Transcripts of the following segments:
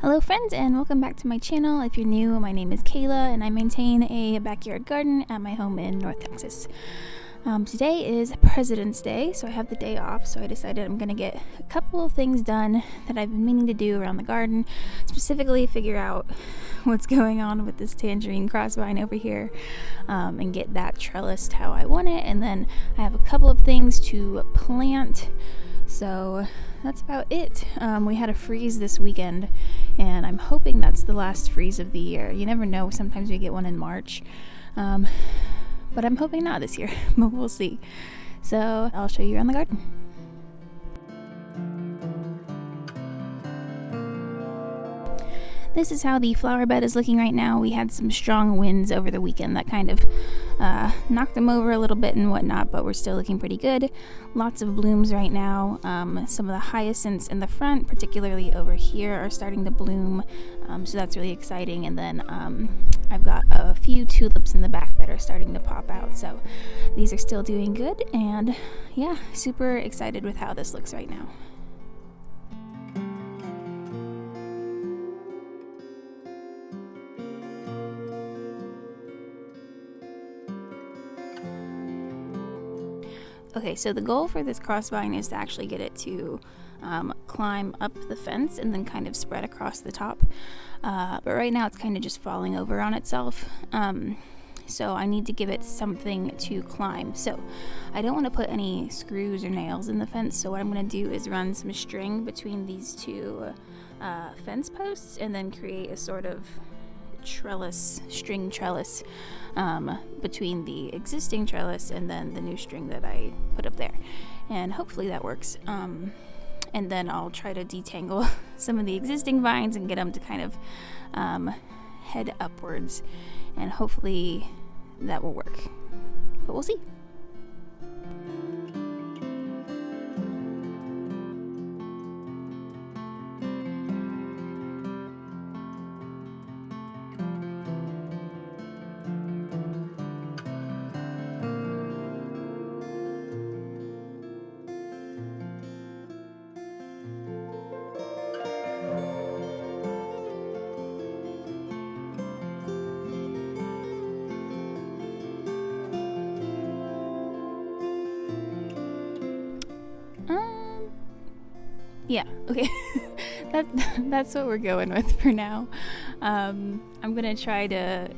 Hello friends, and welcome back to my channel. If you're new, my name is Kayla and I maintain a backyard garden at my home in North Texas. Today is President's Day, so I have the day off, so I decided I'm going to get a couple of things done that I've been meaning to do around the garden, specifically figure out what's going on with this tangerine crossvine over here, and get that trellised how I want it, and then I have a couple of things to plant. So that's about it. We had a freeze this weekend, and I'm hoping that's the last freeze of the year. You never know, sometimes we get one in March, but I'm hoping not this year, but we'll see. So I'll show you around the garden. This is how the flower bed is looking right now. We had some strong winds over the weekend that kind of knocked them over a little bit and whatnot, but we're still looking pretty good. Lots of blooms right now. Some of the hyacinths in the front, particularly over here, are starting to bloom, so that's really exciting. And then I've got a few tulips in the back that are starting to pop out, so these are still doing good, and yeah, super excited with how this looks right now. Okay, so the goal for this crossvine is to actually get it to climb up the fence and then kind of spread across the top. But right now it's kind of just falling over on itself. So I need to give it something to climb. So I don't want to put any screws or nails in the fence. So what I'm going to do is run some string between these two fence posts and then create a sort of string trellis between the existing trellis and then the new string that I put up there, and hopefully that works. And then I'll try to detangle some of the existing vines and get them to kind of head upwards, and hopefully that will work, but we'll see. Yeah, okay. That's what we're going with for now. I'm gonna try to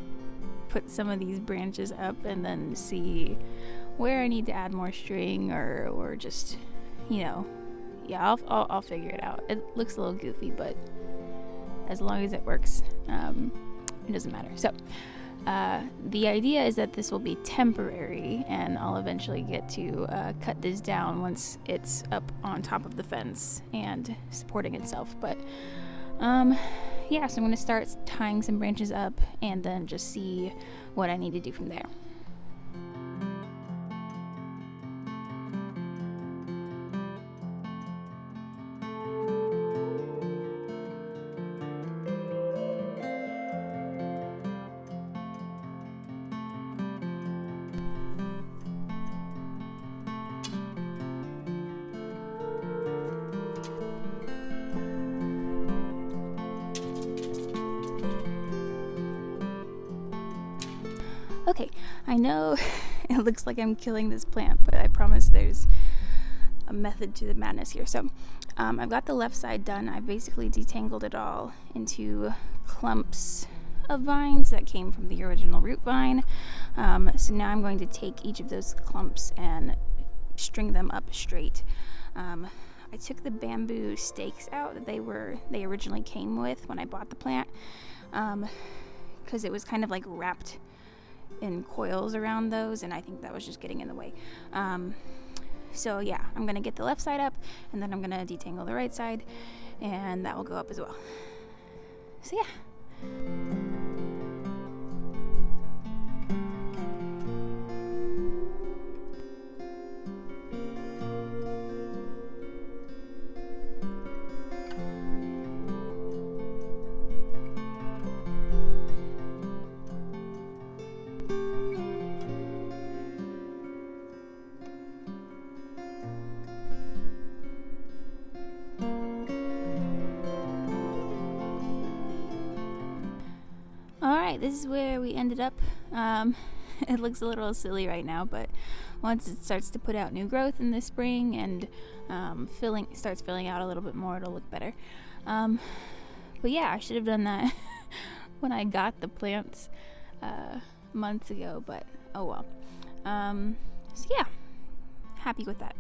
put some of these branches up and then see where I need to add more string or just, yeah, I'll figure it out. It looks a little goofy, but as long as it works, it doesn't matter. So the idea is that this will be temporary, and I'll eventually get to cut this down once it's up on top of the fence and supporting itself. But yeah, so I'm going to start tying some branches up and then just see what I need to do from there. Okay, I know it looks like I'm killing this plant, but I promise there's a method to the madness here. So I've got the left side done. I basically detangled it all into clumps of vines that came from the original root vine. So now I'm going to take each of those clumps and string them up straight. I took the bamboo stakes out that they originally came with when I bought the plant, because it was kind of like wrapped in coils around those, and I think that was just getting in the way. So yeah, I'm gonna get the left side up, and then I'm gonna detangle the right side, and that will go up as well. So yeah. Alright, this is where we ended up. It looks a little silly right now, but once it starts to put out new growth in the spring and starts filling out a little bit more, it'll look better. But yeah, I should have done that when I got the plants months ago, but oh well. So yeah, happy with that.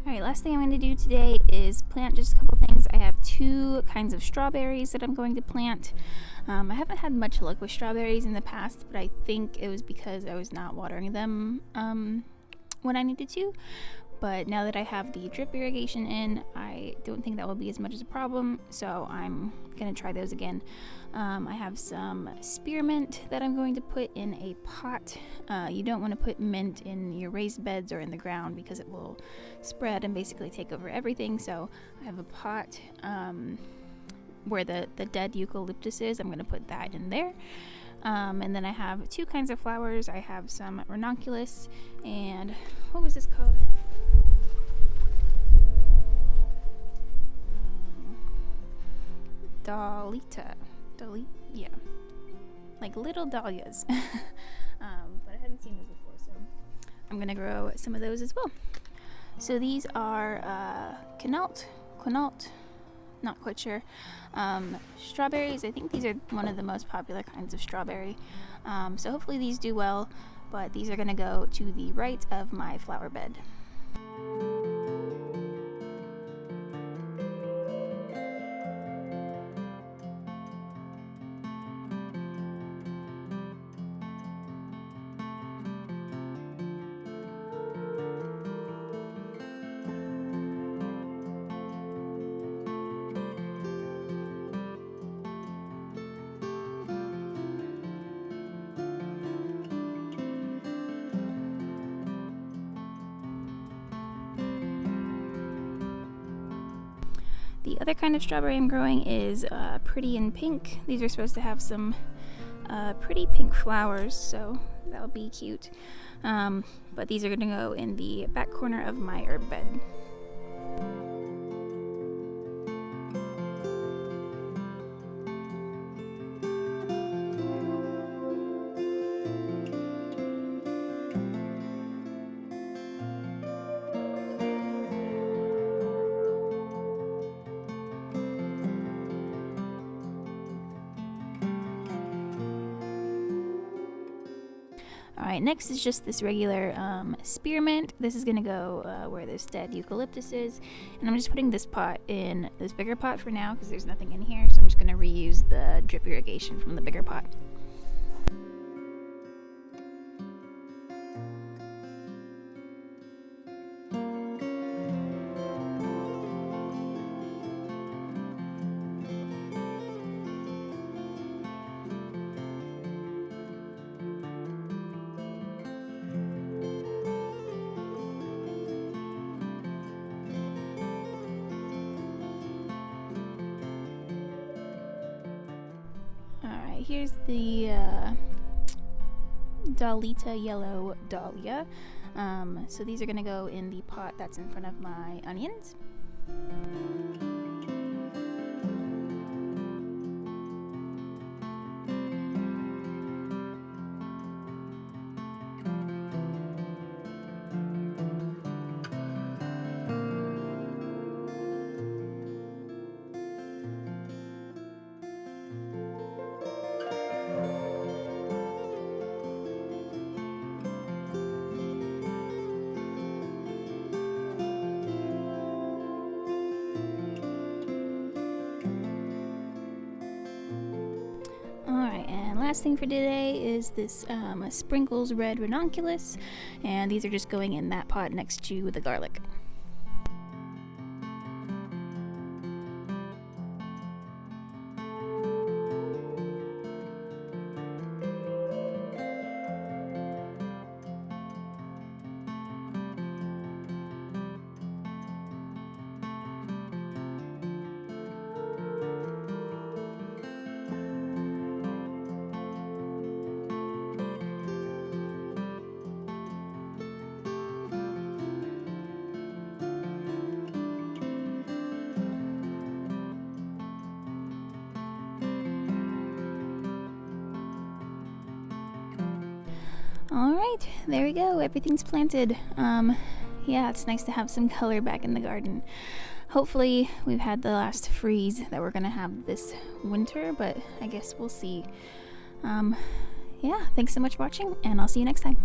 Alright, last thing I'm going to do today is plant just a couple things. I have 2 kinds of strawberries that I'm going to plant. I haven't had much luck with strawberries in the past, but I think it was because I was not watering them when I needed to. But now that I have the drip irrigation in, I don't think that will be as much as a problem, so I'm going to try those again. I have some spearmint that I'm going to put in a pot. You don't want to put mint in your raised beds or in the ground because it will spread and basically take over everything. So I have a pot where the dead eucalyptus is. I'm going to put that in there. And then I have 2 kinds of flowers. I have some ranunculus and what was this called? Yeah, like little dahlias. But I hadn't seen those before, so I'm gonna grow some of those as well. So these are quinault, not quite sure. Strawberries. I think these are one of the most popular kinds of strawberry. So hopefully these do well, but these are gonna go to the right of my flower bed. The other kind of strawberry I'm growing is pretty in pink. These are supposed to have some pretty pink flowers, so that'll be cute. But these are going to go in the back corner of my herb bed. Alright, next is just this regular spearmint. This is going to go where this dead eucalyptus is. And I'm just putting this pot in this bigger pot for now because there's nothing in here. So I'm just going to reuse the drip irrigation from the bigger pot. Here's the Dalita yellow dahlia. So these are going to go in the pot that's in front of my onions. Last thing for today is this sprinkles red ranunculus, and these are just going in that pot next to the garlic. All right, there we go. Everything's planted. Yeah, it's nice to have some color back in the garden. Hopefully, we've had the last freeze that we're gonna have this winter, but I guess we'll see. Yeah, thanks so much for watching, and I'll see you next time.